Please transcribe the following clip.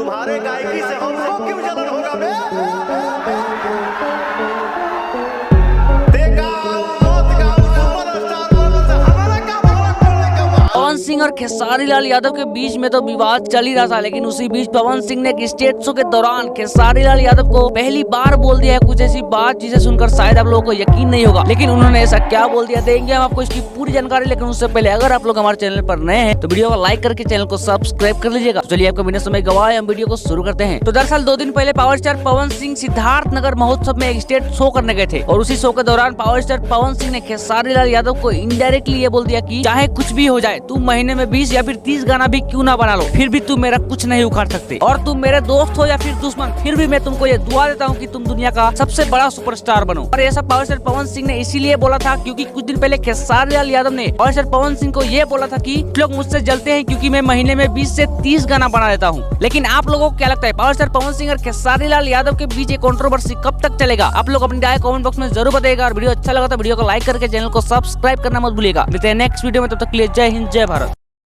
तुम्हारे गायकी से हमको क्यों जलन होगा बे? पवन सिंह और खेसारी लाल यादव के बीच में तो विवाद चल ही रहा था, लेकिन उसी बीच पवन सिंह ने एक स्टेज शो के दौरान खेसारी लाल यादव को पहली बार बोल दिया है कुछ ऐसी बात जिसे सुनकर शायद आप लोगों को यकीन नहीं होगा, लेकिन उन्होंने ऐसा क्या बोल दिया देंगे हम आपको इसकी पूरी जानकारी। लेकिन उससे पहले अगर आप लोग हमारे चैनल पर नए हैं तो वीडियो को लाइक करके चैनल को सब्सक्राइब कर लीजिएगा। तो चलिए आपको बिना समय गवाए हम वीडियो को शुरू करते हैं। तो दरअसल 2 दिन पहले पावर स्टार पवन सिंह सिद्धार्थ नगर महोत्सव में एक स्टेज शो करने गए थे और उसी शो के दौरान पावर स्टार पवन सिंह ने खेसारी लाल यादव को इनडायरेक्टली ये बोल दिया कि चाहे कुछ भी हो जाए तू महीने में 20 या फिर 30 गाना भी क्यों ना बना लो, फिर भी तुम मेरा कुछ नहीं उखाड़ सकते। और तुम मेरे दोस्त हो या फिर दुश्मन, फिर भी मैं तुमको ये दुआ देता हूँ कि तुम दुनिया का सबसे बड़ा सुपरस्टार बनो। और ऐसा पावर स्टार पवन सिंह ने इसीलिए बोला था क्योंकि कुछ दिन पहले खेसारी लाल यादव ने पावर स्टार पवन सिंह को ये बोला था कि लोग मुझसे जलते हैं क्योंकि मैं महीने में 20 से 30 गाना बना देता हूँ। लेकिन आप लोगों को क्या लगता है पावर स्टार पवन सिंह और खेसारी लाल यादव के बीच कंट्रोवर्सी कब तक चलेगा? आप लोग अपनी राय कमेंट बॉक्स में जरूर बताइएगा। और वीडियो अच्छा लगा तो वीडियो को लाइक करके चैनल को सब्सक्राइब करना मत भूलिएगा। मिलते हैं नेक्स्ट वीडियो में, तब तक के लिए जय हिंद जय भारत।